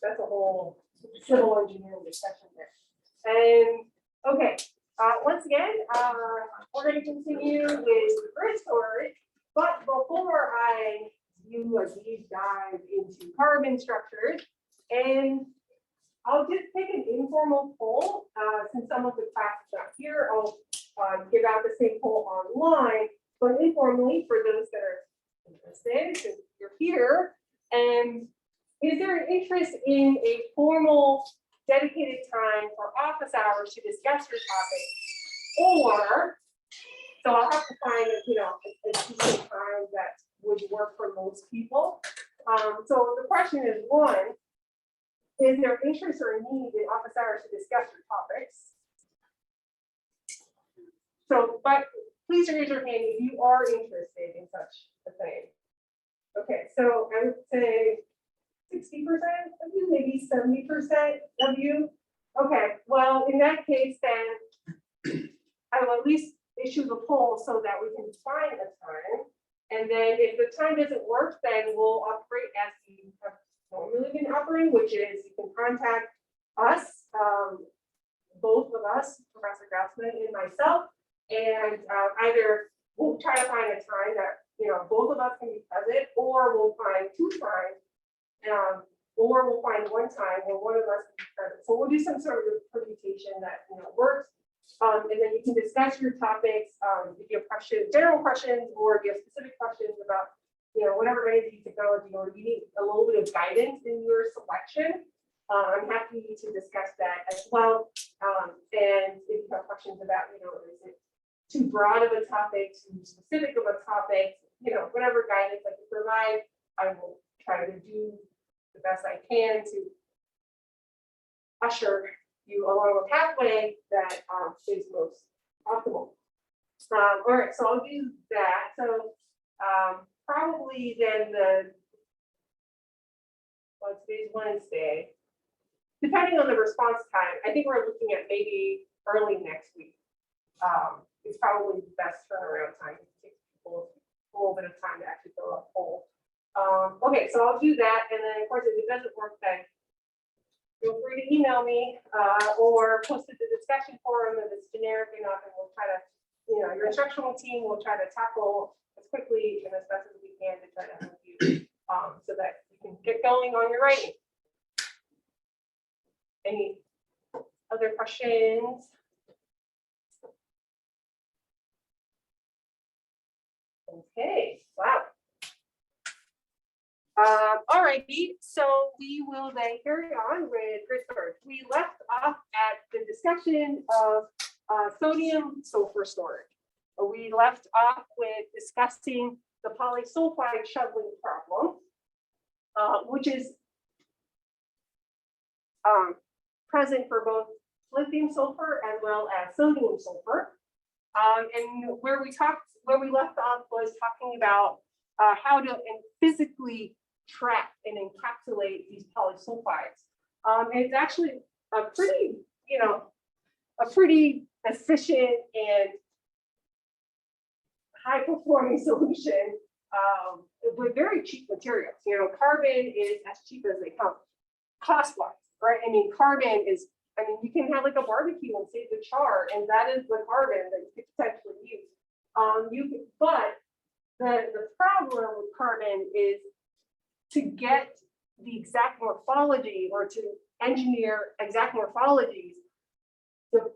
that's a whole civil engineering discussion there. And okay, once again, we're going to continue with grid storage, but before I do a deep dive into carbon structures, and I'll just take an informal poll, since some of the class is not here, I'll give out the same poll online, but informally for those that are interested, since you're here, and is there an interest in a formal dedicated time for office hours to discuss your topic? Or, so I'll have to find, a decent time that would work for most people. So the question is, one, is there interest or need in office hours to discuss your topics? So, but please raise your hand if you are interested in such a thing. Okay, so I would say 60% of you, maybe 70% of you. Okay, well, in that case, then I will at least issue the poll so that we can find a time. And then if the time doesn't work, then we'll operate as we have normally been operating, which is you can contact us, both of us, Professor Grassman and myself, and either we'll try to find a time that both of us can be present, or we'll find two times, or we'll find one time where one of us can be present. So we'll do some sort of permutation that works. And then you can discuss your topics, if you have questions, general questions, or if you have specific questions about whatever energy technology, or you need a little bit of guidance in your selection. I'm happy to discuss that as well. And if you have questions about, is it too broad of a topic, too specific of a topic, whatever guidance I can provide, I will try to do the best I can to usher you along a pathway that is most optimal. All right, so I'll do that. So probably then today's Wednesday, depending on the response time, I think we're looking at maybe early next week. It's probably the best turnaround time. It takes people a little bit of time to actually fill out a poll. Okay, so I'll do that. And then of course, if it doesn't work, then feel free to email me or post it to the discussion forum if it's generic enough, and we'll try to, your instructional team will try to tackle as quickly and as best as we can to try to help you so that you can get going on your writing. Any other questions? Okay, wow. All righty, so we will then carry on with grid storage. We left off at the discussion of sodium sulfur storage. We left off with discussing the polysulfide shoveling problem, which is present for both lithium sulfur as well as sodium sulfur. And where we left off was talking about how to physically trap and encapsulate these polysulfides. And it's actually a pretty, efficient and high-performing solution with very cheap materials. Carbon is as cheap as they come, cost-wise, right? I mean, carbon is, you can have like a barbecue and save the char, and that is the carbon that you could potentially use. But the problem with carbon is to get the exact morphology or to engineer exact morphologies. The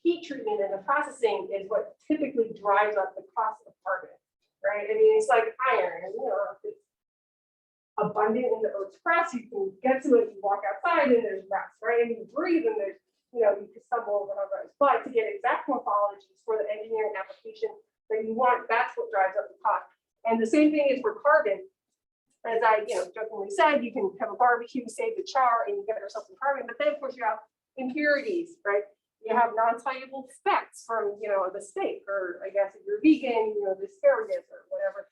heat treatment and the processing is what typically drives up the cost of carbon, right? I mean, it's like iron, and if it's abundant in the Earth's crust, you can get to it, you walk outside and there's rust, right? And you breathe and there's, you can stumble over rust. But to get exact morphologies for the engineering application that you want, that's what drives up the cost. And the same thing is for carbon. As I jokingly said, you can have a barbecue, save the char, and you get yourself some carbon. But then, of course, you have impurities, right? You have non-soluble fats from, the steak, or I guess if you're vegan, the asparagus or whatever,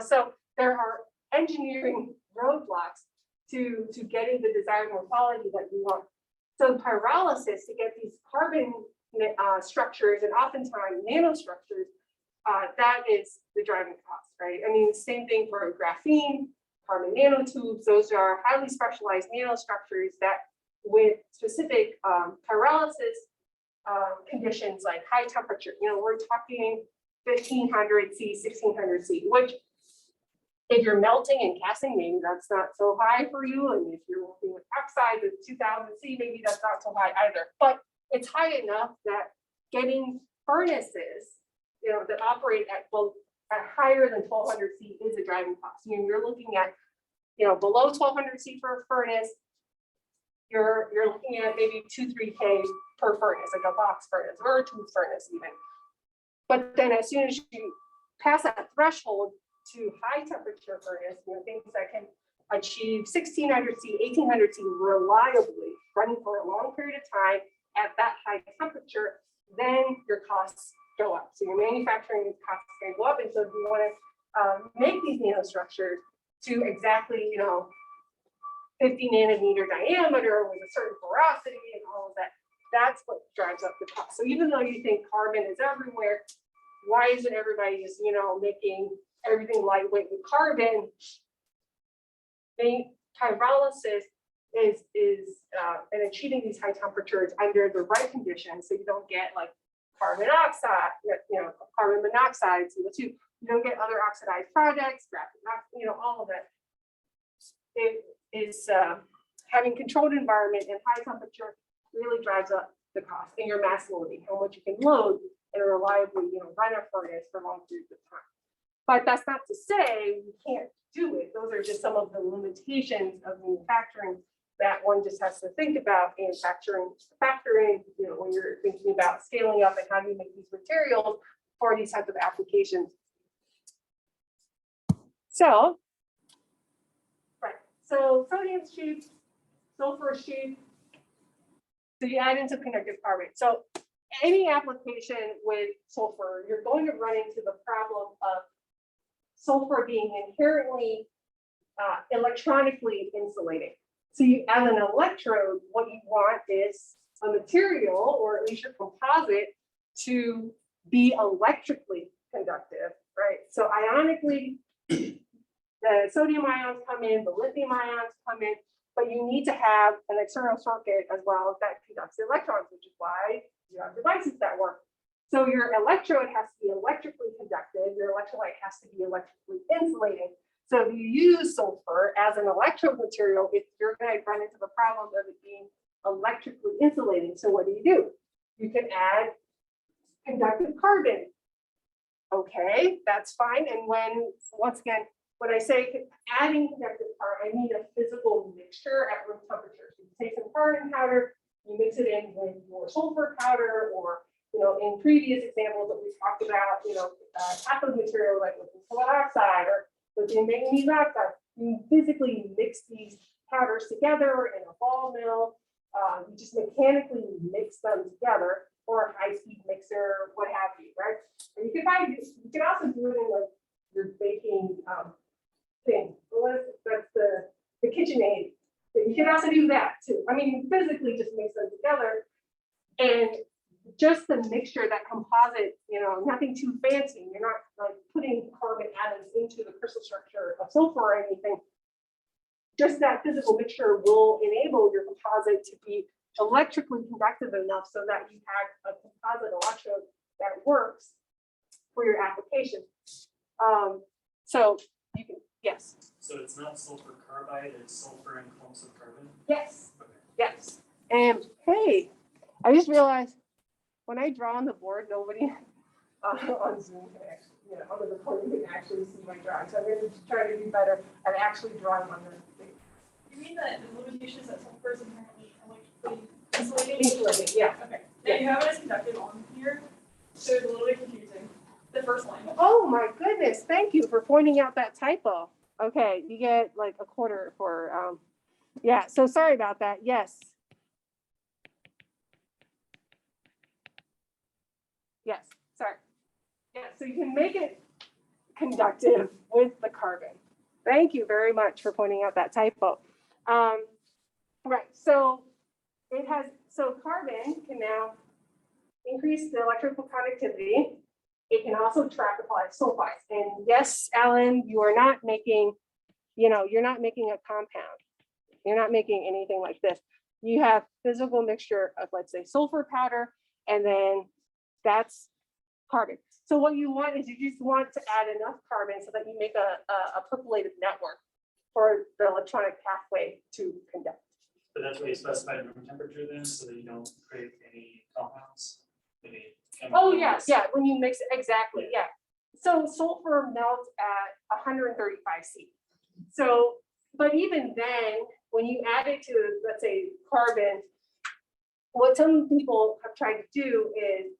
So there are engineering roadblocks to getting the desired morphology that you want. So pyrolysis to get these carbon structures, and oftentimes nanostructures, that is the driving cost, right? I mean, same thing for graphene, carbon nanotubes. Those are highly specialized nanostructures that with specific pyrolysis conditions like high temperature, we're talking 1500 C, 1600 C, which if you're melting and casting, maybe that's not so high for you. And if you're working with oxides at 2000 C, maybe that's not so high either. But it's high enough that getting furnaces, that operate at higher than 1200 C is a driving cost. You're looking at, below 1200 C for a furnace, you're looking at maybe 2-3K per furnace, like a box furnace or a tube furnace even. But then as soon as you pass that threshold to high temperature furnace, things that can achieve 1600 C, 1800 C reliably, running for a long period of time at that high temperature, then your costs go up. So your manufacturing costs can go up. And so if you want to make these nanostructures to exactly, 50 nanometer diameter with a certain porosity and all of that, that's what drives up the cost. So even though you think carbon is everywhere, why isn't everybody just, making everything lightweight with carbon? Pyrolysis is and achieving these high temperatures under the right conditions, so you don't get like carbon oxide, carbon monoxide, CO2. You don't get other oxidized products, all of that. It is having controlled environment and high temperature really drives up the cost and your mass loading, how much you can load and reliably, run a furnace for long periods of time. But that's not to say we can't do it. Those are just some of the limitations of manufacturing that one just has to think about factoring, when you're thinking about scaling up and how do you make these materials for these types of applications. So, so sodium sheet, sulfur sheet, so you add into conductive carbon. So any application with sulfur, you're going to run into the problem of sulfur being inherently electronically insulating. So you, as an electrode, what you want is a material, or at least your composite, to be electrically conductive, right? So ionically, the sodium ions come in, the lithium ions come in, but you need to have an external circuit as well that conducts the electrons, which is why you have devices that work. So your electrode has to be electrically conductive, your electrolyte has to be electrically insulating. So if you use sulfur as an electrode material, you're going to run into the problem of it being electrically insulating. So what do? You can add conductive carbon. Okay, that's fine. And once again, when I say adding conductive carbon, I mean a physical mixture at room temperature. So you take some carbon powder, you mix it in with your sulfur powder, or in previous examples that we talked about, cathode material like lithium oxide or lithium manganese oxide. You physically mix these powders together in a ball mill. You just mechanically mix them together, or a high-speed mixer, what have you, right? And you can also do it in like your baking thing. That's the KitchenAid. You can also do that too. I mean, you physically just mix them together, and just the mixture, that composite, nothing too fancy. You're not like putting carbon atoms into the crystal structure of sulfur or anything. Just that physical mixture will enable your composite to be electrically conductive enough so that you have a composite electrode that works for your application. So you can, yes. So it's not sulfur carbide, it's sulfur and clumps of carbon? Yes. Okay. Yes. And hey, I just realized when I draw on the board, nobody on Zoom can actually, on the recording can actually see my drawing. So I'm going to try to do better at actually drawing on the thing. You mean that the limitation is that sulfur is inherently electrically insulating? Insulating, yeah. Okay. Now you have it as conductive on here, so it's a little bit confusing. The first line. Oh my goodness! Thank you for pointing out that typo. Okay, you get like a quarter for yeah. So sorry about that. Yes. Yes. Sorry. Yeah. So you can make it conductive with the carbon. Thank you very much for pointing out that typo. Right. So it has. So carbon can now increase the electrical conductivity. It can also trap the sulfides. And yes, Alan, you are not making you know, you're not making a compound. You're not making anything like this. You have physical mixture of, let's say, sulfur powder, and then that's carbon. So what you want is you just want to add enough carbon so that you make a percolated network for the electronic pathway to conduct. But that's why you specified room temperature then, so that you don't create any compounds, any Oh, chemicals. yeah, yeah, when you mix it, exactly, yeah. So sulfur melts at 135 C. So, but even then, when you add it to, let's say, carbon, what some people have tried to do is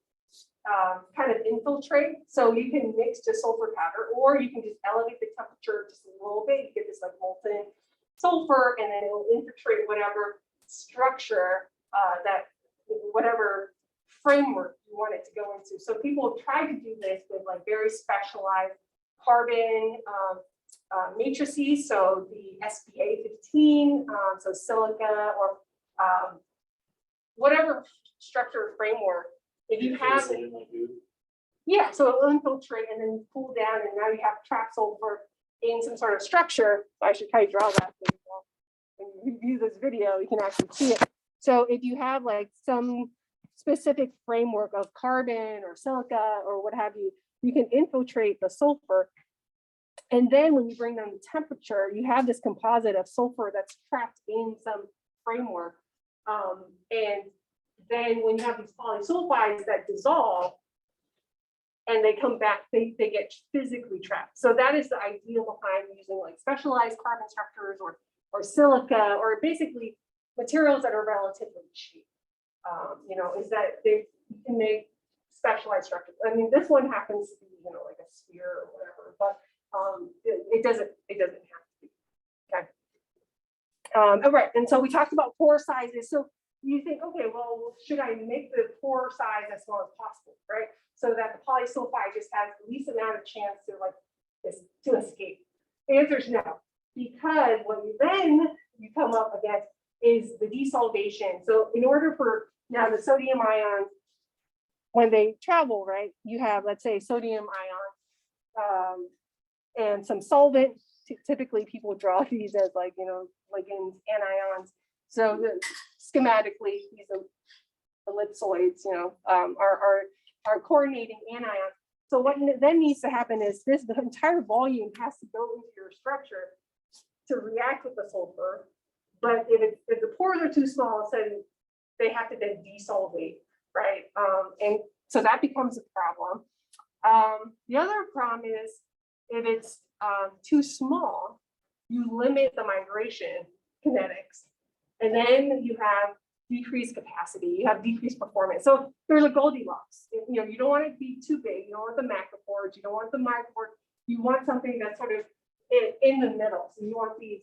kind of infiltrate. So you can mix just sulfur powder, or you can just elevate the temperature just a little bit. You get this like molten sulfur, and then it will infiltrate whatever structure that, whatever framework you want it to go into. So people have tried to do this with like very specialized carbon matrices. So the SPA 15, so silica, or whatever structure framework. If you have, yeah, so it'll infiltrate and then cool down, and now you have trapped sulfur in some sort of structure. So I should probably draw that. When you view this video, you can actually see it. So if you have like some specific framework of carbon or silica or what have you, you can infiltrate the sulfur. And then when you bring down the temperature, you have this composite of sulfur that's trapped in some framework. And then when you have these polysulfides that dissolve and they come back, they get physically trapped. So that is the ideal behind using like specialized carbon structures or silica, or basically materials that are relatively cheap. You know, is that you can make specialized structures. I mean, this one happens to be, you know, like a sphere or whatever, but it doesn't have to be. Okay. All right, and so we talked about pore sizes. So you think, okay, well, should I make the pore size as small as possible, right? So that the polysulfide just has the least amount of chance to to escape. The answer is no, because what you come up against is the desolvation. So in order for now the sodium ions, when they travel, right, you have, let's say, sodium ions and some solvent. Typically people draw these as like, you know, ligands, anions. So schematically, these ellipsoids, you know, are coordinating anions. So what then needs to happen is the entire volume has to go into your structure to react with the sulfur. But if the pores are too small, so they have to then desolvate, right? And so that becomes a problem. The other problem is if it's too small, you limit the migration kinetics, and then you have decreased capacity, you have decreased performance. So there's a Goldilocks. You know, you don't want it to be too big. You don't want the macropores. You don't want the micropores. You want something that's sort of in the middle. So you want these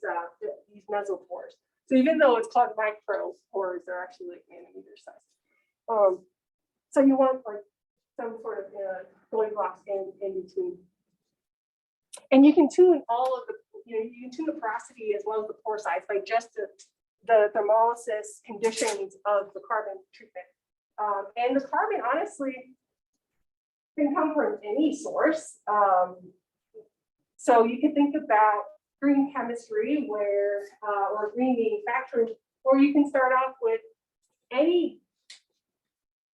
mesopores. So even though it's called micropores, they're actually like nanometer size. So you want like some sort of Goldilocks in between. And you can tune all of the, you know, you can tune the porosity as well as the pore size by just the thermolysis conditions of the carbon treatment. And the carbon, honestly, can come from any source. So you can think about green chemistry or green manufacturing, or you can start off with any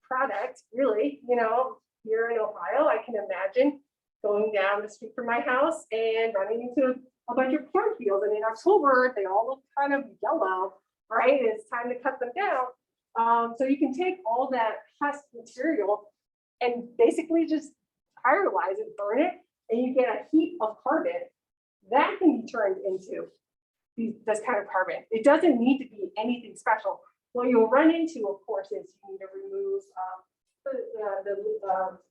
product, really. You know, here in Ohio, I can imagine going down the street from my house and running into a bunch of cornfields. And in October, they all look kind of yellow, right? And it's time to cut them down. So you can take all that husk material and basically just pyrolyze it, burn it, and you get a heap of carbon that can be turned into this kind of carbon. It doesn't need to be anything special. What you'll run into, of course, is you need to remove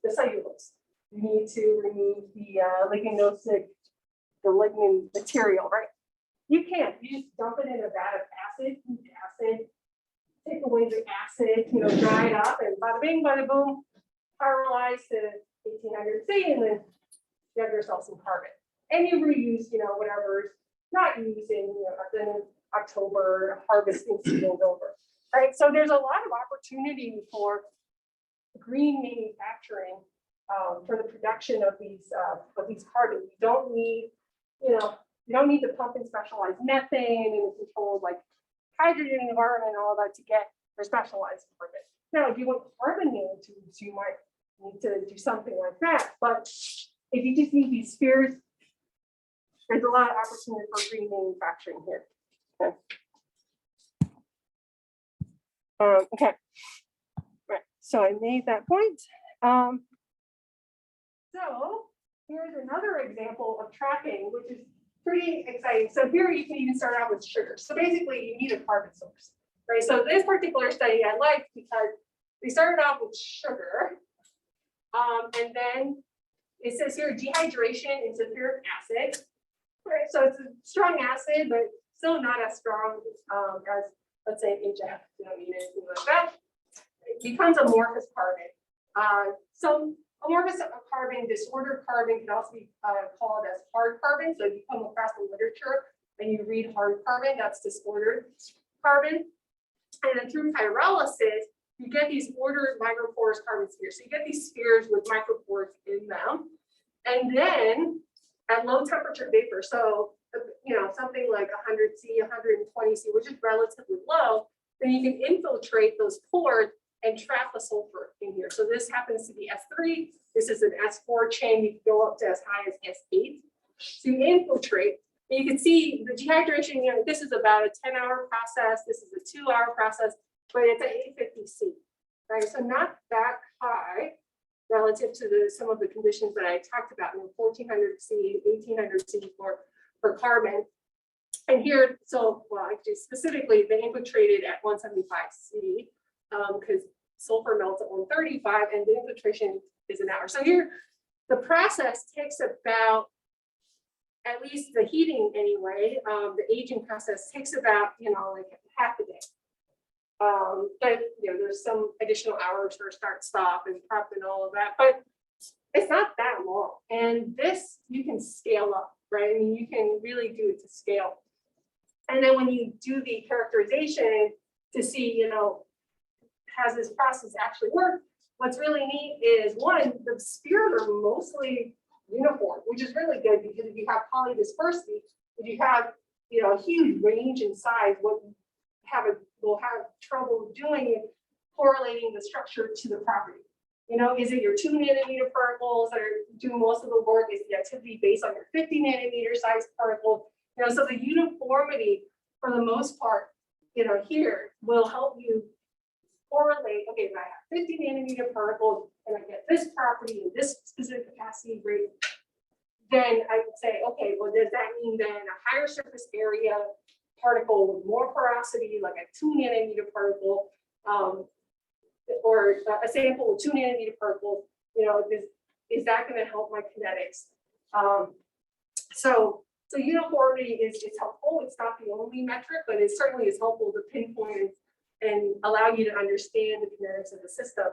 the cellulose. You need to remove the lignosic, the lignin material, right? You can't. You just dump it in a vat of acid, take away the acid, you know, dry it up, and bada bing, bada boom, pyrolyze to 1800 C, and then you have yourself some carbon. And you reuse, you know, whatever's not used in, you know, then October, harvesting season's over, right? So there's a lot of opportunity for green manufacturing for the production of these carbon. You don't need, you know, You don't need to pump in specialized methane and controlled like hydrogen environment and all that to get your specialized carbon. Now, if you want carbon nanotubes, you might need to do something like that. But if you just need these spheres, there's a lot of opportunity for green manufacturing here. Okay. Okay. Right. So I made that point. So here's another example of tracking, which is pretty exciting. So here you can even start out with sugar. So basically you need a carbon source, right? So this particular study I liked because they started off with sugar. And then it says here dehydration into sulfuric acid, right? So it's a strong acid, but still not as strong as, let's say, HF. You don't need anything like that. It becomes amorphous carbon. So amorphous carbon, disordered carbon can also be called as hard carbon. So if you come across the literature and you read hard carbon, that's disordered carbon. And then through pyrolysis, you get these ordered microporous carbon spheres. So you get these spheres with micropores in them. And then at low temperature vapor, so you know, something like 100 C, 120 C, which is relatively low, then you can infiltrate those pores and trap the sulfur in here. So this happens to be S3. This is an S4 chain. You can go up to as high as S8. So you infiltrate. And you can see the dehydration, you know, this is about a 10-hour process. This is a 2-hour process, but it's at 850 C, right? So not that high relative to some of the conditions that I talked about, you know, 1400 C, 1800 C for carbon. And here, so, well, actually specifically, they infiltrated at 175 C because sulfur melts at 135 and the infiltration is an hour. So here, the process takes about, at least the heating anyway, the aging process takes about, you know, like half a day. But you know, there's some additional hours for start, stop, and prep and all of that, but it's not that long. And this you can scale up, right? I mean, you can really do it to scale. And then when you do the characterization to see, you know, has this process actually worked? What's really neat is one, the spheres are mostly uniform, which is really good because if you have polydispersity, if you have, you know, a huge range in size, what you will have trouble doing is correlating the structure to the property. You know, is it your 2 nanometer particles that are doing most of the work? Is the activity based on your 50 nanometer size particles? You know, so the uniformity for the most part, you know, here will help you correlate. Okay, if I have 50 nanometer particles and I get this property in this specific capacity rate, then I would say, okay, well, does that mean then a higher surface area particle with more porosity, like a 2 nanometer particle, or a sample with 2 nanometer particles, you know, is that going to help my kinetics? So uniformity is helpful. It's not the only metric, but it certainly is helpful to pinpoint and allow you to understand the kinetics of the system.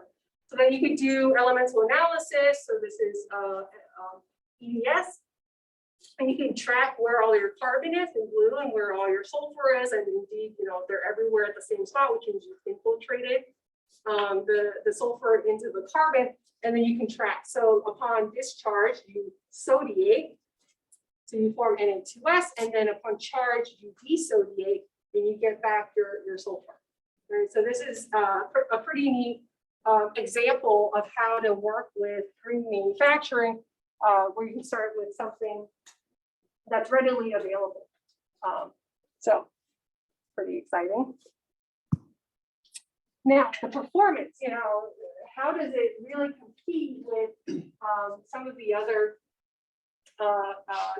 So then you could do elemental analysis. So this is EDS. And you can track where all your carbon is in blue and where all your sulfur is. And indeed, you know, they're everywhere at the same spot, which means you've infiltrated the sulfur into the carbon. And then you can track. So upon discharge, you sodiate. So you form Na2S. And then upon charge, you desodiate and you get back your sulfur. Right? So this is a pretty neat example of how to work with green manufacturing, where you can start with something that's readily available. So pretty exciting. Now, the performance, you know, how does it really compete with some of the other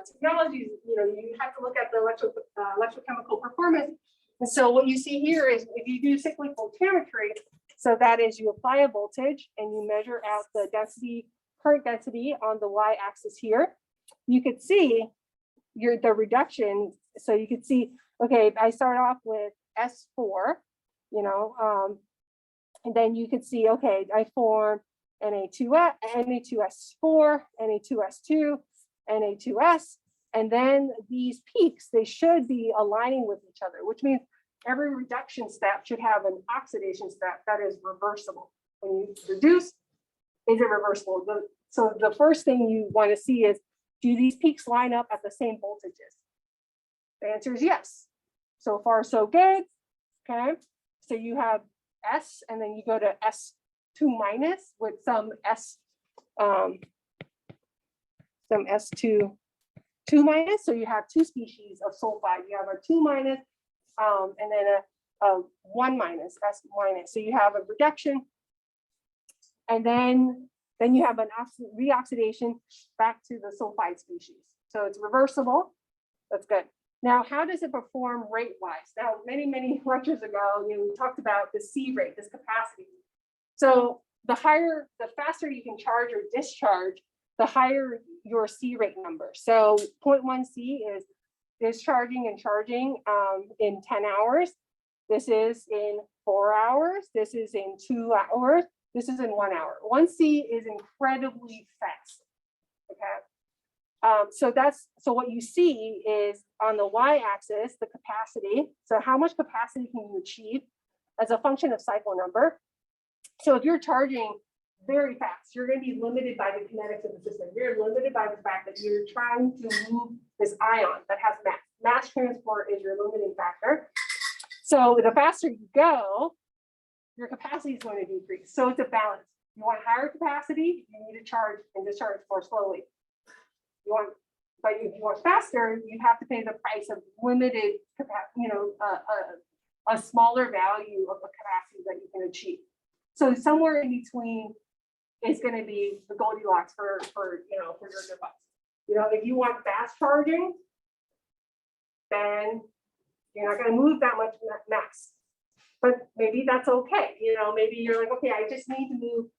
technologies? You know, you have to look at the electrochemical performance. And so what you see here is if you do cyclic voltammetry, so that is you apply a voltage and you measure out the density, current density on the y-axis here, you could see the reduction. So you could see, okay, I start off with S4, you know, and then you could see, okay, I form Na2S, Na2S4, Na2S2, Na2S, and then these peaks, they should be aligning with each other, which means every reduction step should have an oxidation step that is reversible. When you reduce, is it reversible? So the first thing you want to see is, do these peaks line up at the same voltages? The answer is yes. So far, so good. Okay, so you have S, and then you go to S2 minus with some S2 minus. So you have two species of sulfide. You have a 2 minus and then a 1 minus, S minus. So you have a reduction, and then you have an reoxidation back to the sulfide species. So it's reversible. That's good. Now, how does it perform rate-wise? Now, many lectures ago, we talked about the C rate, this capacity. So the faster you can charge or discharge, the higher your C rate number. So 0.1 C is discharging and charging in 10 hours. This is in 4 hours. This is in 2 hours. This is in 1 hour. 1 C is incredibly fast. Okay. So what you see is on the y-axis, the capacity. So how much capacity can you achieve as a function of cycle number? So if you're charging very fast, you're going to be limited by the kinetics of the system. You're limited by the fact that you're trying to move this ion that has mass. Mass transport is your limiting factor. So the faster you go, your capacity is going to decrease. So it's a balance. You want higher capacity, you need to charge and discharge more slowly. But if you want faster, you have to pay the price of limited capacity, a smaller value of the capacity that you can achieve. So somewhere in between is going to be the Goldilocks for your device. If you want fast charging, then you're not going to move that much mass. But maybe that's okay. Maybe you're like, okay, I just need to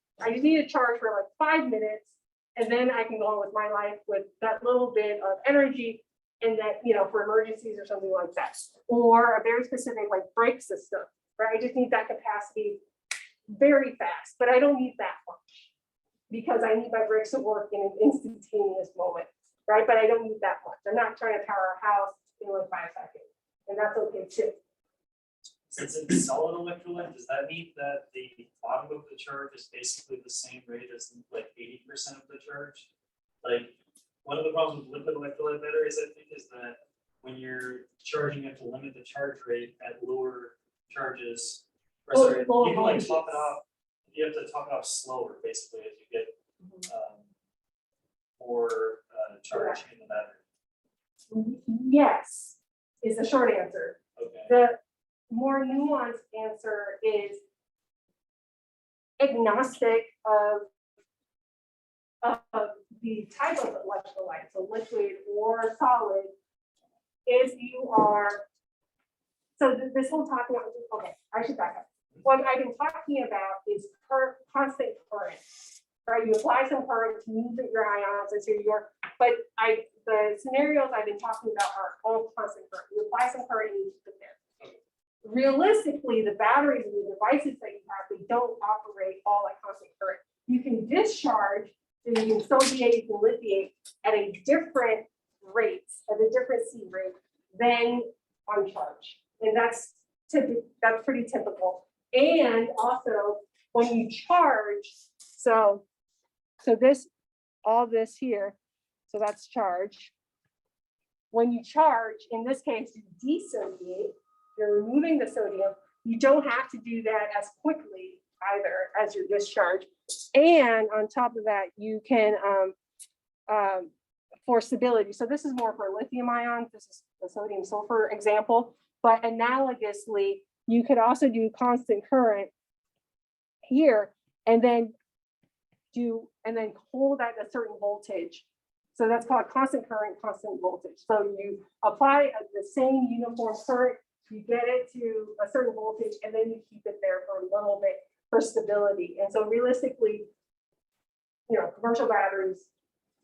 charge for like 5 minutes. And then I can go on with my life with that little bit of energy, and that, for emergencies or something like that, or a very specific like brake system, right? I just need that capacity very fast, but I don't need that much because I need my brakes to work in an instantaneous moment, right? But I don't need that much. I'm not trying to power a house in like 5 seconds, and that's okay too. Since it's solid electrolyte, does that mean that the bottom of the charge is basically the same rate as like 80% of the charge? Like, one of the problems with liquid electrolyte batteries, I think, is that when you're charging, you have to limit the charge rate at lower charges. Or sorry, you can like top it off. You have to top it off slower, basically, as you get more charge in the battery. Yes, is the short answer. Okay. The more nuanced answer is agnostic of the type of electrolyte, so liquid or solid, is you are, so this whole talking about, okay, I should back up. What I've been talking about is constant current, right? You apply some current to move your ions into your, but the scenarios I've been talking about are all constant current. You apply some current and you keep it there. Realistically, the batteries and the devices that you have, they don't operate all at constant current. You can discharge, and you can sodiate, you can lithiate at a different rate, at a different C rate than on charge. And that's pretty typical. And also when you charge, so all this here, so that's charge. When you charge, in this case, you desodiate, you're removing the sodium. You don't have to do that as quickly either as your discharge. And on top of that, you can, for stability. So this is more for lithium ions. This is the sodium sulfur example. But analogously, you could also do constant current here and then hold at a certain voltage. So that's called constant current, constant voltage. So you apply the same uniform current, you get it to a certain voltage, and then you keep it there for a little bit for stability. And so realistically, commercial batteries,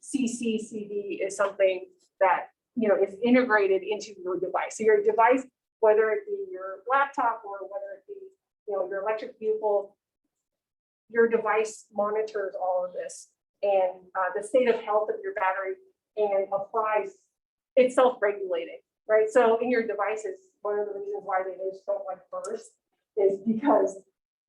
CV is something that, is integrated into your device. So your device, whether it be your laptop or whether it be, your electric vehicle, your device monitors all of this and the state of health of your battery and applies, it's self-regulating, right? So in your devices, one of the reasons why they just don't like burst is because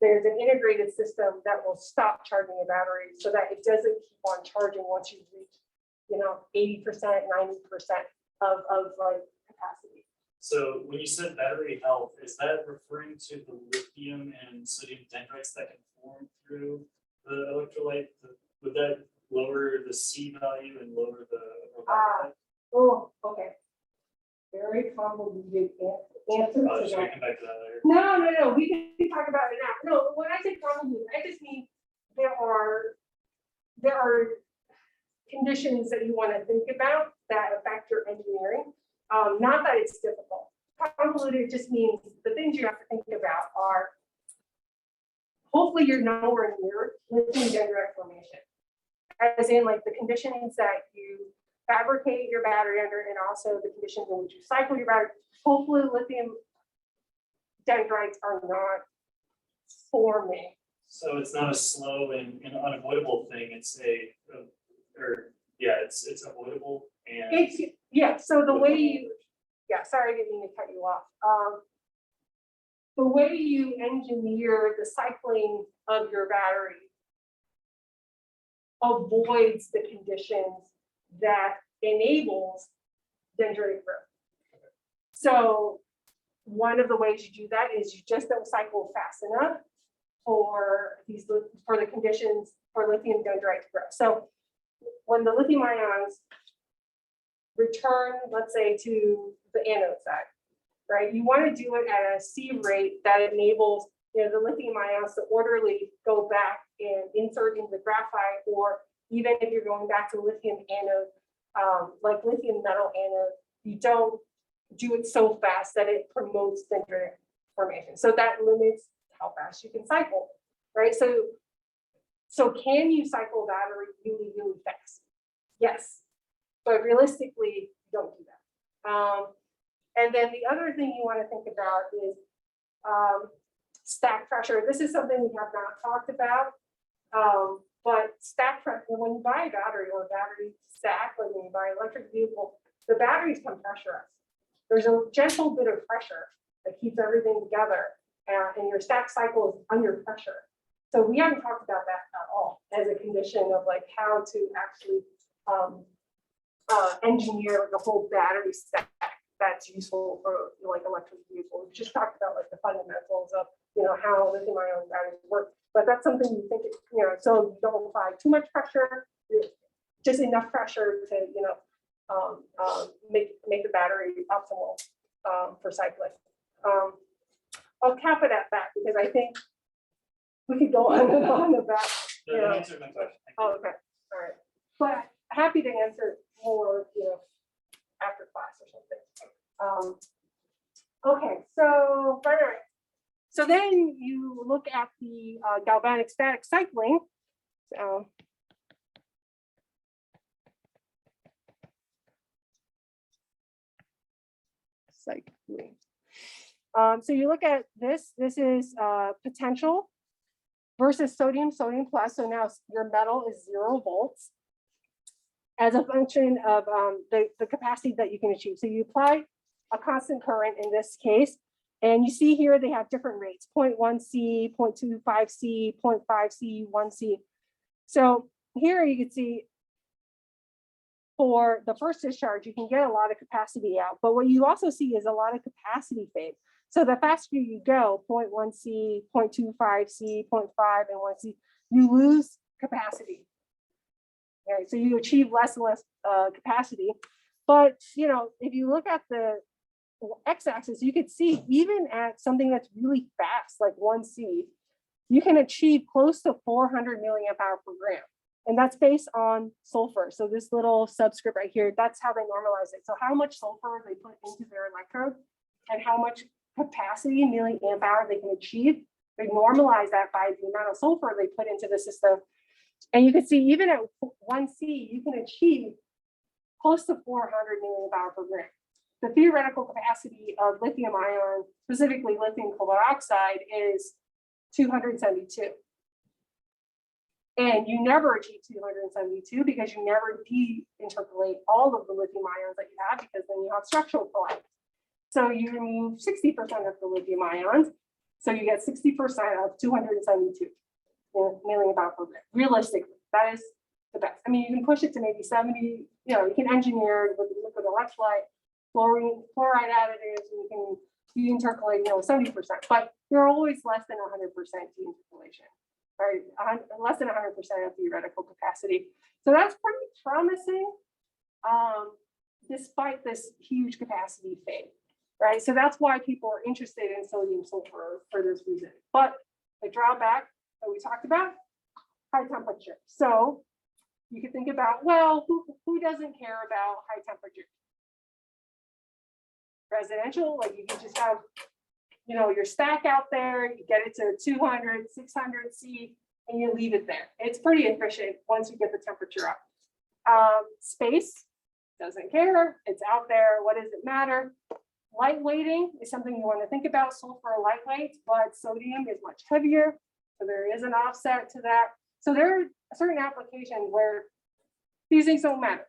there's an integrated system that will stop charging a battery so that it doesn't keep on charging once you reach, 80%, 90% of like capacity. So when you said battery health, is that referring to the lithium and sodium dendrites that can form through the electrolyte? Would that lower the C value and lower the Ah. Oh, okay. Very convoluted answer Oh, to should we that. come back to that later? No, we can talk about it now. No, when I say convoluted, I just mean there are conditions that you want to think about that affect your engineering. Not that it's difficult. Convoluted just means the things you have to think about are hopefully you're nowhere near lithium dendrite formation. As in like the conditions that you fabricate your battery under and also the conditions in which you cycle your battery. Hopefully lithium dendrites are not forming. So it's not a slow and unavoidable thing, it's it's avoidable and. It's, yeah, so the way you, yeah, sorry, I didn't mean to cut you off. The way you engineer the cycling of your battery avoids the conditions that enables dendritic growth. So one of the ways you do that is you just don't cycle fast enough for the conditions for lithium dendrite to grow. So when the lithium ions return, let's say, to the anode side, right? You want to do it at a C rate that enables the lithium ions to orderly go back and insert into the graphite, or even if you're going back to lithium anode, like lithium metal anode, you don't do it so fast that it promotes dendritic formation. So that limits how fast you can cycle, right? So can you cycle a battery really, really fast? Yes, but realistically, you don't do that. And then the other thing you want to think about is stack pressure. This is something we have not talked about, but stack pressure, when you buy a battery or a battery stack, like when you buy an electric vehicle, the batteries come pressurized. There's a gentle bit of pressure that keeps everything together, and your stack cycle is under pressure. So we haven't talked about that at all as a condition of like how to actually engineer the whole battery stack that's useful for like electric vehicles. We just talked about like the fundamentals of how lithium ion batteries work, but that's something you think so you don't apply too much pressure, just enough pressure to make the battery optimal for cycling. I'll cap it at that because I think we could go on and on about. No, that answered my question. Thank you. Oh, okay, all right. But happy to answer more, after class or something. Okay, so all right. So then you look at the galvanic static cycling. So cycling. So you look at this. This is potential versus sodium plus. So now your metal is 0 volts as a function of the capacity that you can achieve. So you apply a constant current in this case, and you see here they have different rates: 0.1 C, 0.25 C, 0.5 C, 1 C. So here you can see for the first discharge, you can get a lot of capacity out, but what you also see is a lot of capacity fade. So the faster you go, 0.1 C, 0.25 C, 0.5, and 1 C, you lose capacity. Right, so you achieve less and less capacity. But if you look at the x-axis, you could see even at something that's really fast, like 1 C, you can achieve close to 400 milliamp hour per gram. And that's based on sulfur. So this little subscript right here, that's how they normalize it. So how much sulfur they put into their electrode and how much capacity, milliamp hour they can achieve, they normalize that by the amount of sulfur they put into the system. And you can see even at 1 C, you can achieve close to 400 milliamp hour per gram. The theoretical capacity of lithium ion, specifically lithium hydroxide, is 272. And you never achieve 272 because you never de-interpolate all of the lithium ions that you have, because then you have structural collapse. So you remove 60% of the lithium ions. So you get 60% of 272 milliamp hour per gram. Realistically, that is the best. I mean, you can push it to maybe 70, you can engineer with liquid electrolyte, fluoride additives, and you can intercalate, 70%, but you're always less than 100% deintercalation, right? Less than 100% of theoretical capacity. So that's pretty promising, despite this huge capacity fade, right? So that's why people are interested in sodium sulfur for this reason. But the drawback that we talked about, high temperature. So you can think about, well, who doesn't care about high temperature? Residential, like you can just have, your stack out there, you get it to 200, 600 C, and you leave it there. It's pretty efficient once you get the temperature up. Space doesn't care, it's out there, what does it matter? Lightweighting is something you want to think about. Sulfur lightweight, but sodium is much heavier, so there is an offset to that. So there are certain applications where these things don't matter,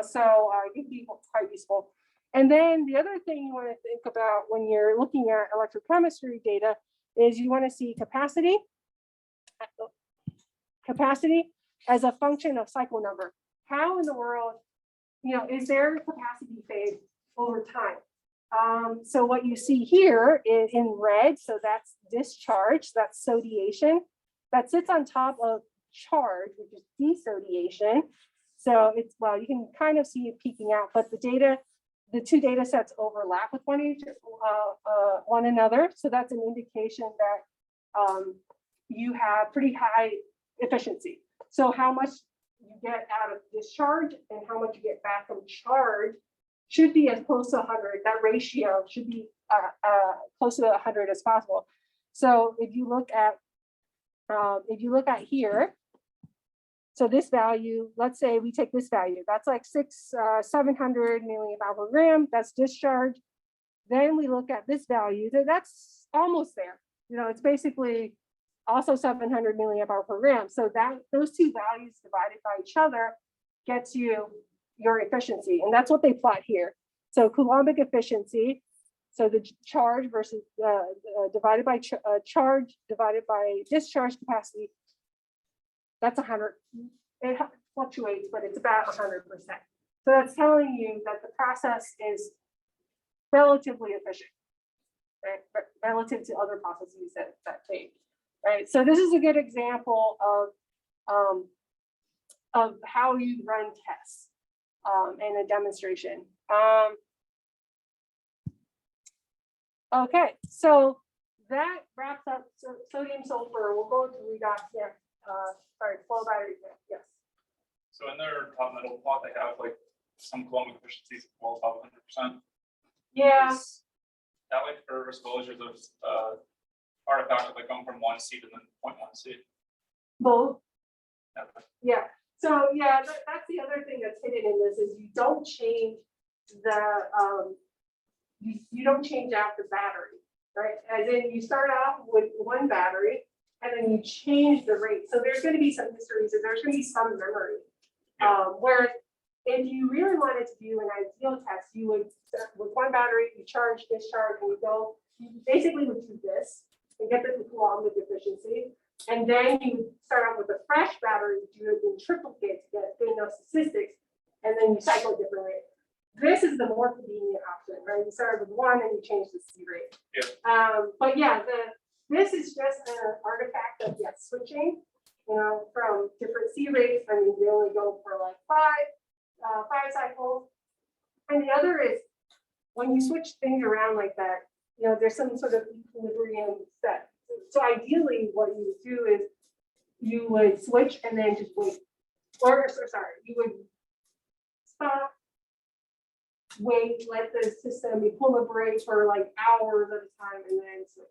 so it can be quite useful. And then the other thing you want to think about when you're looking at electrochemistry data is you want to see capacity as a function of cycle number. How in the world, is there capacity fade over time? So what you see here is in red, so that's discharge, that's sodiation, that sits on top of charge, which is desodiation. So it's, well, you can kind of see it peeking out, but the two data sets overlap with one another. So that's an indication that you have pretty high efficiency. So how much you get out of discharge and how much you get back from charge should be as close to 100. That ratio should be close to 100 as possible. So if you look at here, so this value, let's say we take this value, that's like 700 milliamp hour per gram, that's discharge. Then we look at this value, that's almost there. It's basically also 700 milliamp hour per gram. So those two values divided by each other gets you your efficiency. And that's what they plot here. So Coulombic efficiency, so the charge versus divided by charge divided by discharge capacity, that's 100. It fluctuates, but it's about 100%. So that's telling you that the process is relatively efficient, right? Relative to other processes that fade, right? So this is a good example of how you run tests and a demonstration. Okay, so that wraps up sodium sulfur. We'll go to redox next. Sorry, flow battery. Yes. So in their top middle plot, they have like some Coulombic efficiencies well above 100%. Yeah. Is that like for exposures of artifacts that come from 1 C to then 0.1 C? Both. Okay. Yeah. So yeah, that's the other thing that's hidden in this is you don't change the you don't change out the battery, right? As in you start off with one battery and then you change the rate. So there's going to be some histories and there's going to be some memory. Whereas if you really wanted to do an ideal test, you would start with one battery, you charge, discharge, and you basically would do this and get the Coulombic efficiency. And then you start out with a fresh battery, do it in triplicate to get good enough statistics, and then you cycle a different rate. This is the more convenient option, right? You start with one and you change the C rate. Yeah. But yeah, this is just an artifact of switching, from different C rates. I mean, they only go for like five cycles. And the other is when you switch things around like that, there's some sort of equilibrium set. So ideally, what you would do is you would switch and then just wait. Or sorry, you would stop, wait, let the system equilibrate for like hours at a time, and then switch.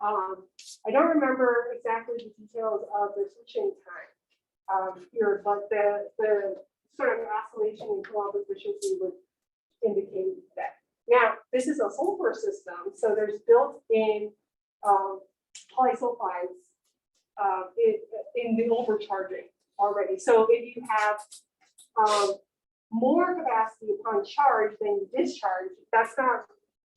I don't remember exactly the details of the switching time here, but the sort of oscillation in Coulombic efficiency would indicate that. Now, this is a sulfur system, so there's built-in polysulfides in the overcharging already. So if you have more capacity upon charge than you discharge, that's not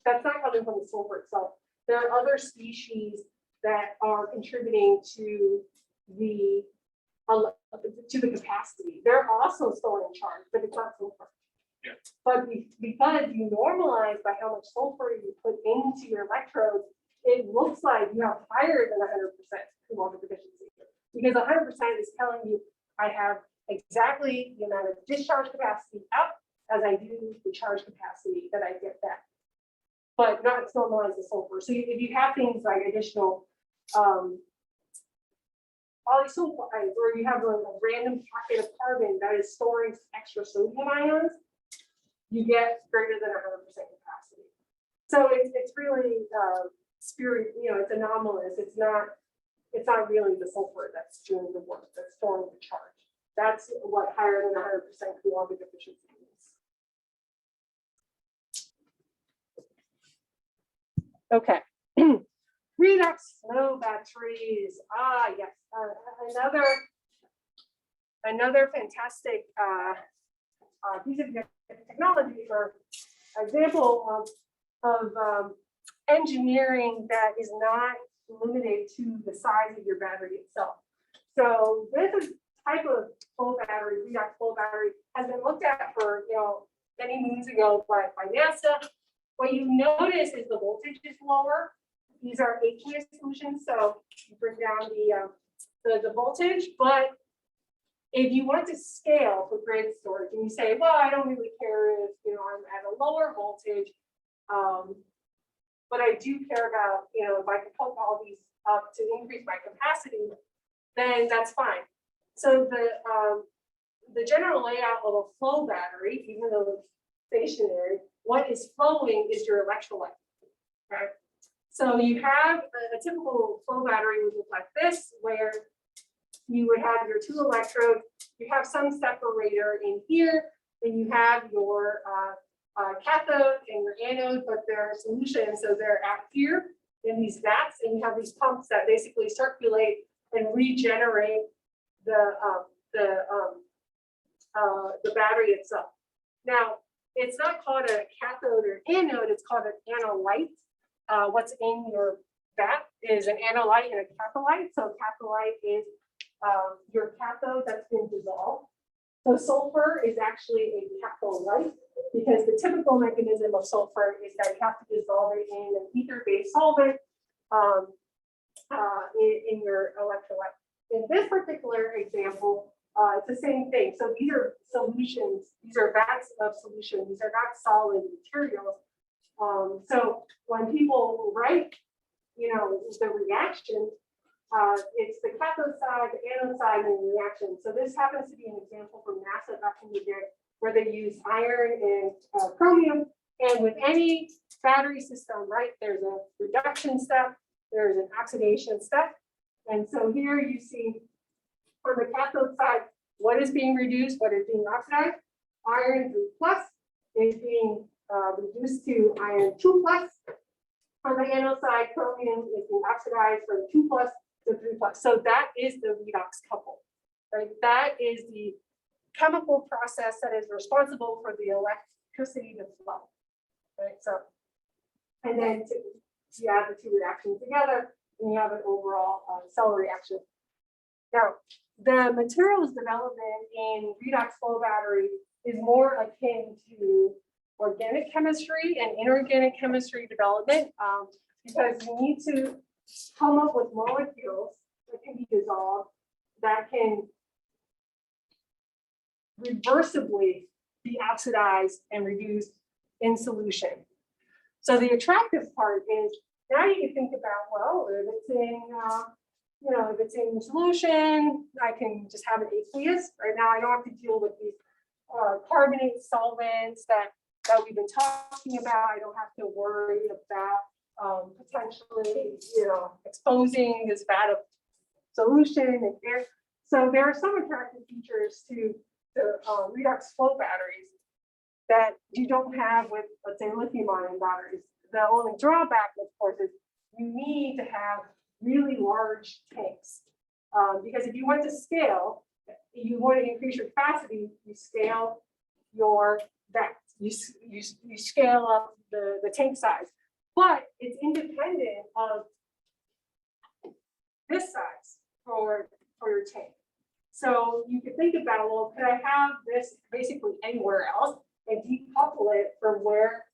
coming from the sulfur itself. There are other species that are contributing to the capacity. They're also storing charge, but it's not sulfur. Yeah. But because you normalize by how much sulfur you put into your electrodes, it looks like you have higher than 100% Coulombic efficiency. Because 100% is telling you I have exactly the amount of discharge capacity out as I do the charge capacity that I get back. But not normalize the sulfur. So if you have things like additional polysulfides, or you have a random pocket of carbon that is storing extra sodium ions, you get greater than 100% capacity. So it's really spirit, it's anomalous. It's not really the sulfur that's doing the work, that's storing the charge. That's what higher than 100% Coulombic efficiency means. Okay. Redox flow batteries. Yes. Another fantastic piece of technology or example of engineering that is not limited to the size of your battery itself. So this is type of flow battery, redox flow battery, has been looked at for many moons ago by NASA. What you notice is the voltage is lower. These are aqueous solutions, so you bring down the voltage. But if you want to scale for grid storage, and you say, well, I don't really care if I'm at a lower voltage, but I do care about if I can pump all these up to increase my capacity, then that's fine. So the general layout of a flow battery, even though it's stationary, what is flowing is your electrolyte, right? So you have a typical flow battery would look like this, where you would have your two electrodes, you have some separator in here, and you have your cathode and your anode, but they're solutions, so they're out here in these vats, and you have these pumps that basically circulate and regenerate the battery itself. Now, it's not called a cathode or anode, it's called an anolyte. What's in your vat is an anolyte and a catholyte. So catholyte is your cathode that's been dissolved. So sulfur is actually a catholyte, because the typical mechanism of sulfur is that you have to dissolve it in an ether-based solvent in your electrolyte. In this particular example, it's the same thing. So these are solutions, these are vats of solution, these are not solid materials. So when people write, the reaction, it's the cathode side, the anode side, and the reaction. So this happens to be an example from NASA back in the day, where they use iron and chromium. And with any battery system, right, there's a reduction step, there's an oxidation step. And so here you see on the cathode side, what is being reduced, what is being oxidized. Iron 3+ is being reduced to iron 2+. On the anode side, chromium is being oxidized from 2+ to 3+. So that is the redox couple, right? That is the chemical process that is responsible for the electricity to flow, right? So, and then you add the two reactions together, and you have an overall cell reaction. Now, the materials development in redox flow battery is more akin to organic chemistry and inorganic chemistry development, because you need to come up with molecules that can be dissolved, that can reversibly be oxidized and reduced in solution. So the attractive part is now you can think about, well, if it's in, if it's in solution, I can just have an aqueous. Right now, I don't have to deal with these carbonate solvents that we've been talking about. I don't have to worry about potentially, exposing this vat of solution and air. So there are some attractive features to the redox flow batteries that you don't have with, let's say, lithium-ion batteries. The only drawback, of course, is you need to have really large tanks, because if you want to scale, you want to increase your capacity, you scale your vats, you scale up the tank size, but it's independent of this size for your tank. So you could think about, well, could I have this basically anywhere else and decouple it from where,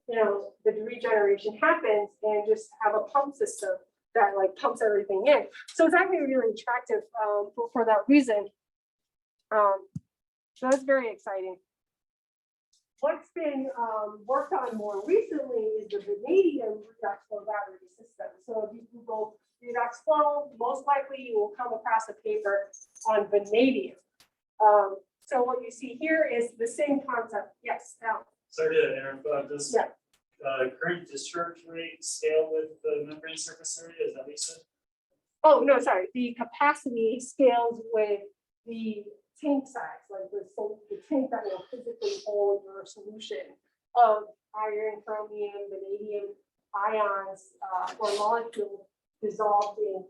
the regeneration happens and just have a pump system that like pumps everything in. So it's actually really attractive for that reason. So that's very exciting. What's been worked on more recently is the vanadium redox flow battery system. So if you Google redox flow, most likely you will come across a paper on vanadium. So what you see here is the same concept. Yes, Al. Sorry to interrupt, does Yeah. Current discharge rate scale with the membrane surface area, is that what you said? Oh, no, sorry. The capacity scales with the tank size, like the tank that will physically hold your solution of iron, chromium, vanadium ions, or molecules dissolved in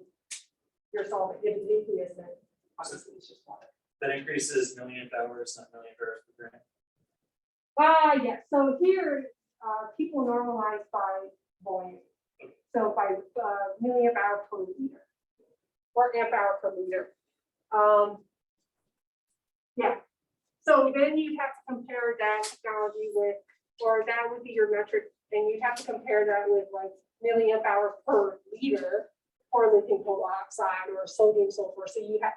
your solvent. If it's aqueous, then obviously it's just water. That increases milliamp hours, not milliamp hours per gram. Yes. So here, people normalize by volume. So by milliamp hour per liter or amp hour per liter. Yeah. So then you have to compare that technology with, or that would be your metric, and you'd have to compare that with like milliamp hour per liter for lithium oxide or sodium sulfur. So you have,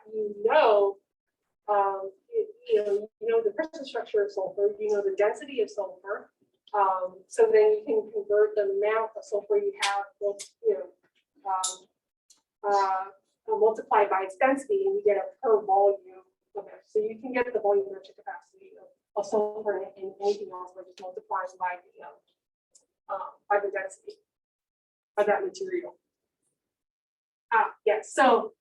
the crystal structure of sulfur, the density of sulfur. So then you can convert the amount of sulfur you have, multiplied by its density, and you get a per volume of it. So you can get the volumetric capacity of sulfur and anything else by just multiplying by the density of that material. Yes. So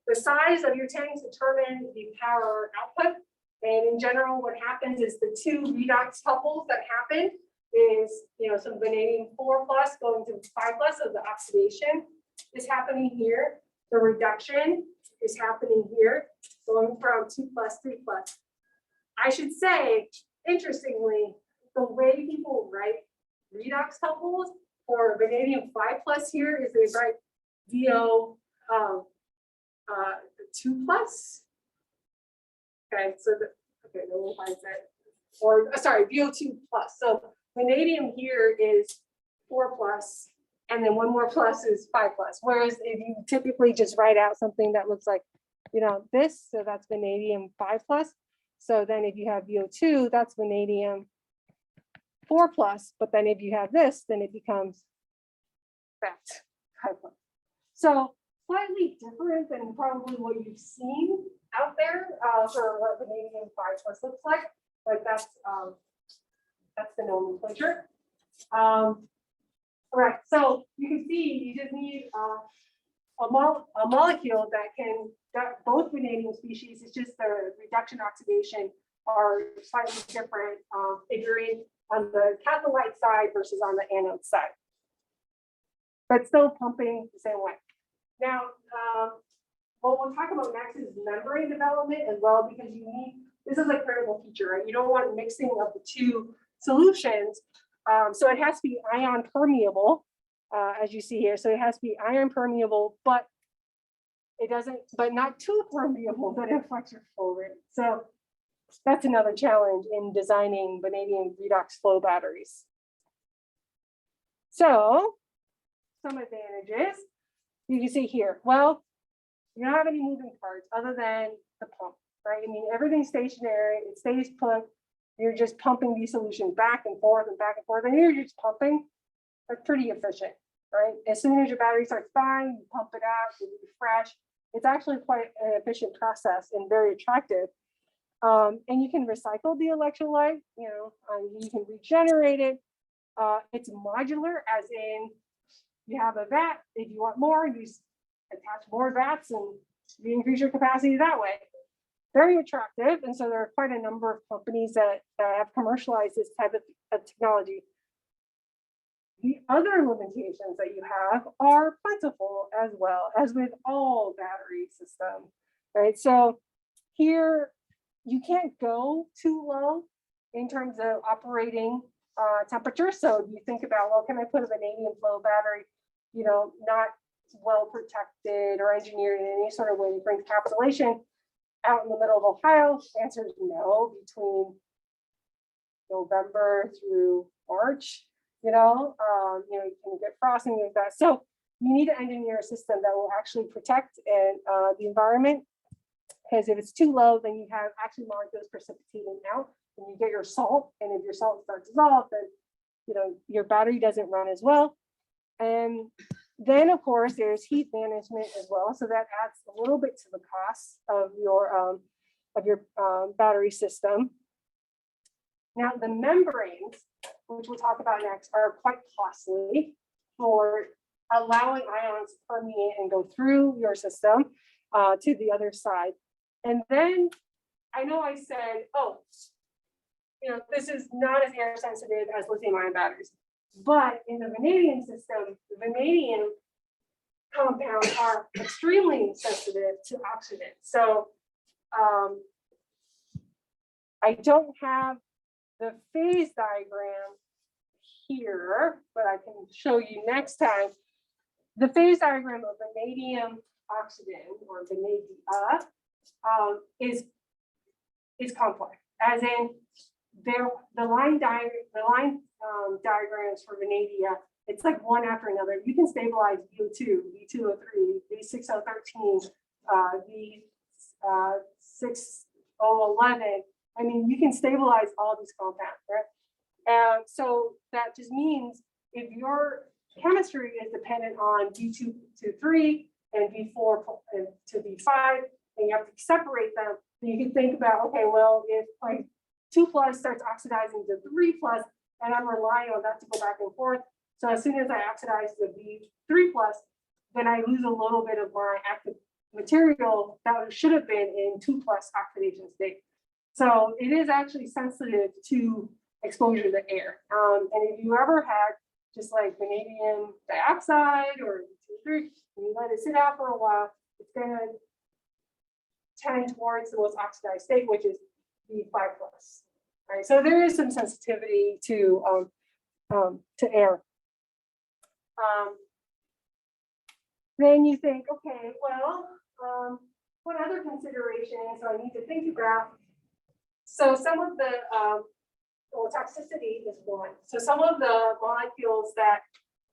the size of your tanks determine the power output. And in general, what happens is the two redox couples that happen is, some vanadium 4+ going to 5+, so the oxidation is happening here. The reduction is happening here, going from 2+, 3+. I should say, interestingly, the way people write redox couples for vanadium 5+ here is they write VO 2+. Okay, so okay, no one finds that. Or sorry, VO2+. So vanadium here is 4+, and then one more plus is 5+. Whereas if you typically just write out something that looks like, this, so that's vanadium 5+. So then if you have VO2, that's vanadium 4+. But then if you have this, then it becomes that 5+. So slightly different than probably what you've seen out there for what vanadium 5+ looks like. Like that's the nomenclature. All right, so you can see you just need a molecule that both vanadium species, it's just the reduction oxidation are slightly different, figuring on the cathode side versus on the anode side, but still pumping the same way. Now, what we'll talk about next is membrane development as well, because this is a critical feature, right? You don't want mixing of the two solutions. So it has to be ion permeable, as you see here. So it has to be ion permeable, but not too permeable that it affects your flow rate. So that's another challenge in designing vanadium redox flow batteries. So some advantages you can see here. Well, you don't have any moving parts other than the pump, right? I mean, everything's stationary, it stays put. You're just pumping these solutions back and forth and back and forth, and you're just pumping. That's pretty efficient, right? As soon as your battery starts dying, you pump it out, you refresh. It's actually quite an efficient process and very attractive. And you can recycle the electrolyte, you can regenerate it. It's modular, as in you have a vat. If you want more, you attach more vats and you increase your capacity that way. Very attractive. And so there are quite a number of companies that have commercialized this type of technology. The other limitations that you have are plentiful as well, as with all battery systems, right? So here, you can't go too low in terms of operating temperature. So if you think about, well, can I put a vanadium flow battery, not well protected or engineered in any sort of way to bring encapsulation out in the middle of Ohio? The answer is no. Between November through March, you can get frost and things like that. So you need to engineer a system that will actually protect and the environment. Because if it's too low, then you have actually molecules precipitating out and you get your salt. And if your salt starts to dissolve, then your battery doesn't run as well. And then of course there's heat management as well. So that adds a little bit to the cost of your battery system. Now the membranes, which we'll talk about next, are quite costly for allowing ions to permeate and go through your system to the other side. And then I know I said, this is not as air sensitive as lithium ion batteries, but in the vanadium system, the vanadium compounds are extremely sensitive to oxygen. So I don't have the phase diagram here, but I can show you next time. The phase diagram of vanadium oxygen or vanadia is complex, as in the line diagrams for vanadia, it's like one after another. You can stabilize V02, V203, V6013, V6011. I mean, you can stabilize all these compounds, right? So that just means if your chemistry is dependent on V2 to 3 and V4 to V5, and you have to separate them, then you can think about, okay, well, if like 2+ starts oxidizing to 3+, and I'm relying on that to go back and forth. So as soon as I oxidize the V3+, then I lose a little bit of my active material that should have been in 2+ oxidation state. So it is actually sensitive to exposure to air. And if you ever had just like vanadium dioxide or V2, and you let it sit out for a while, it's going to tend towards the most oxidized state, which is V5+. Right, so there is some sensitivity to air. Then you think, okay, well, what other considerations do I need to think about? So some of the toxicity is one. So some of the molecules that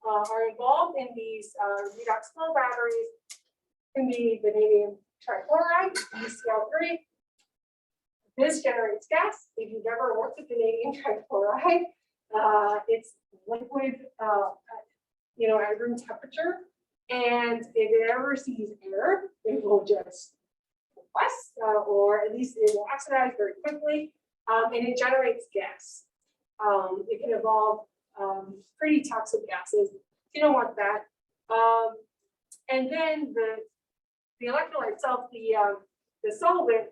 are involved in these redox flow batteries can be vanadium trichloride, BCl3. This generates gas. If you've ever worked with vanadium trichloride, it's liquid, at room temperature. And if it ever sees air, it will just combust, or at least it will oxidize very quickly, and it generates gas. It can evolve pretty toxic gases. You don't want that. And then the electrolyte itself, the solvent,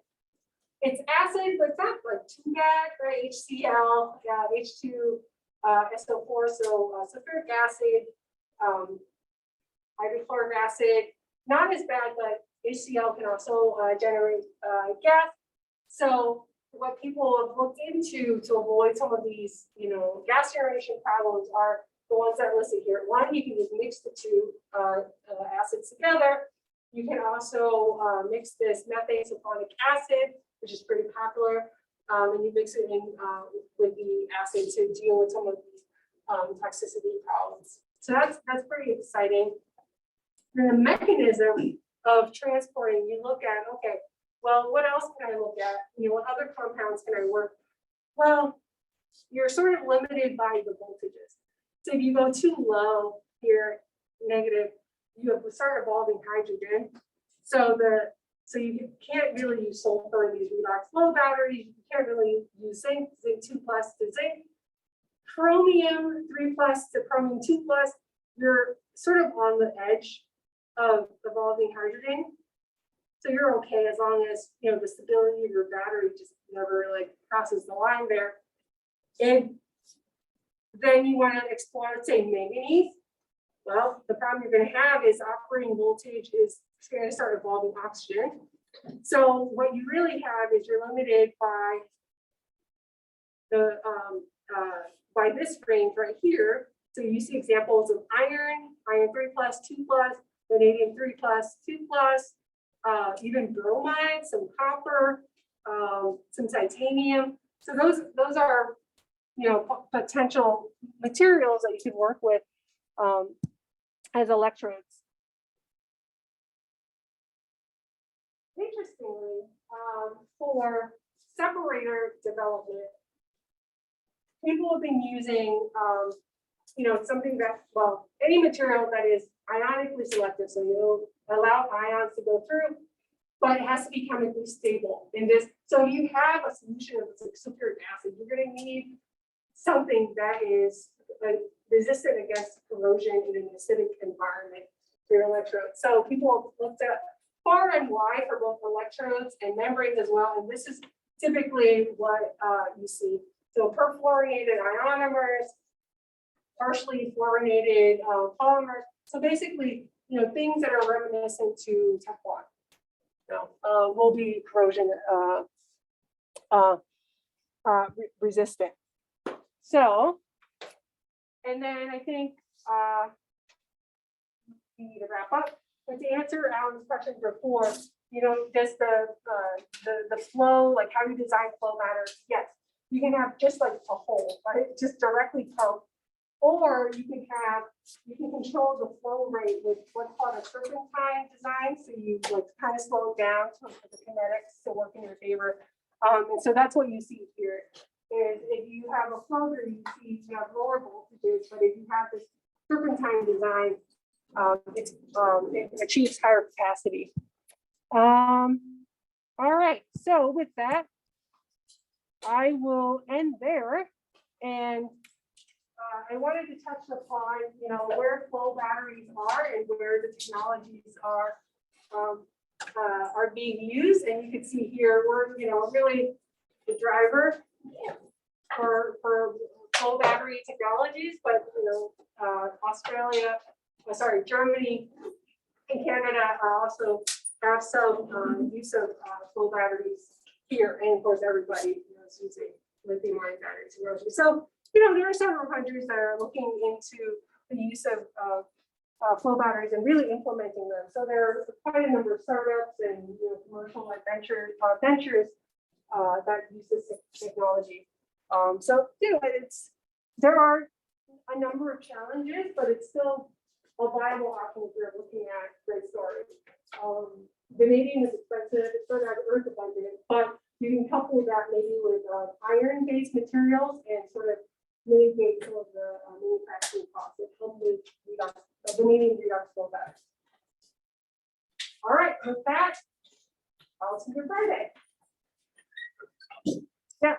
it's acid, but it's not like too bad, right? HCl, H2, SO4, so sulfuric acid, hydrochloric acid, not as bad, but HCl can also generate gas. So what people have looked into to avoid some of these, gas generation problems are the ones that are listed here. One, you can just mix the two acids together. You can also mix this methane sulfonic acid, which is pretty popular, and you mix it in with the acid to deal with some of these toxicity problems. So that's pretty exciting. The mechanism of transporting, you look at, okay, well, what else can I look at? What other compounds can I work? Well, you're sort of limited by the voltages. So if you go too low here, negative, you have to start evolving hydrogen. So you can't really use sulfur in these redox flow batteries. You can't really use zinc 2+ to zinc. Chromium 3+ to chromium 2+, you're sort of on the edge of evolving hydrogen. So you're okay as long as the stability of your battery just never crosses the line there. And then you want to explore, let's say, manganese. Well, the problem you're going to have is operating voltage is going to start evolving oxygen. So what you really have is you're limited by the by this range right here. So you see examples of iron 3+, 2+, vanadium 3+, 2+, even bromide, some copper, some titanium. So those are potential materials that you could work with as electrodes. Interestingly, for separator development, people have been using, something that, well, any material that is ionically selective, so you allow ions to go through, but it has to be chemically stable in this. So you have a solution of sulfuric acid, you're going to need something that is resistant against corrosion in an acidic environment for your electrodes. So people have looked at far and wide for both electrodes and membranes as well. And this is typically what you see. So perfluorinated ionomers, partially fluorinated polymers. So basically, things that are reminiscent to Teflon, will be corrosion resistant. So, and then I think we need to wrap up. But to answer Alan's question before, does the flow, like how you design flow matters? Yes, you can have just like a hole, right? Just directly pump, or you can control the flow rate with what's called a serpentine design. So you kind of slow it down to the kinetics to work in your favor. And so that's what you see here. Is if you have a floater, you have lower voltages, but if you have this serpentine design, it achieves higher capacity. All right, so with that, I will end there. And I wanted to touch upon, where flow batteries are and where the technologies are being used. And you can see here, we're, really the driver for flow battery technologies, but Germany and Canada also have some use of flow batteries here, and of course everybody is using lithium-ion batteries. So there are several countries that are looking into the use of flow batteries and really implementing them. So there are quite a number of startups and commercial ventures that use this technology. So there are a number of challenges, but it's still a viable option if you're looking at grid storage. Vanadium is expensive, it's sort of earth abundant, but you can couple that maybe with iron-based materials and sort of mitigate some of the manufacturing costs that come with vanadium redox flow batteries. All right, with that, I'll see you Friday. Yeah.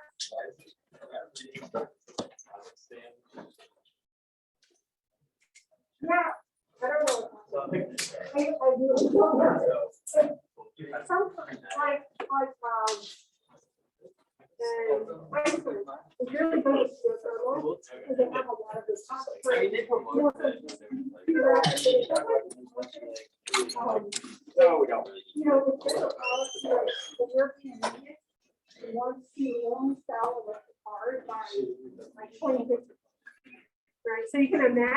Yeah, I don't know. I do. Sometimes, it's really good to see a thermal, because they have a lot of this topic. Once you only sell electric cars by 2050, right? So you can imagine.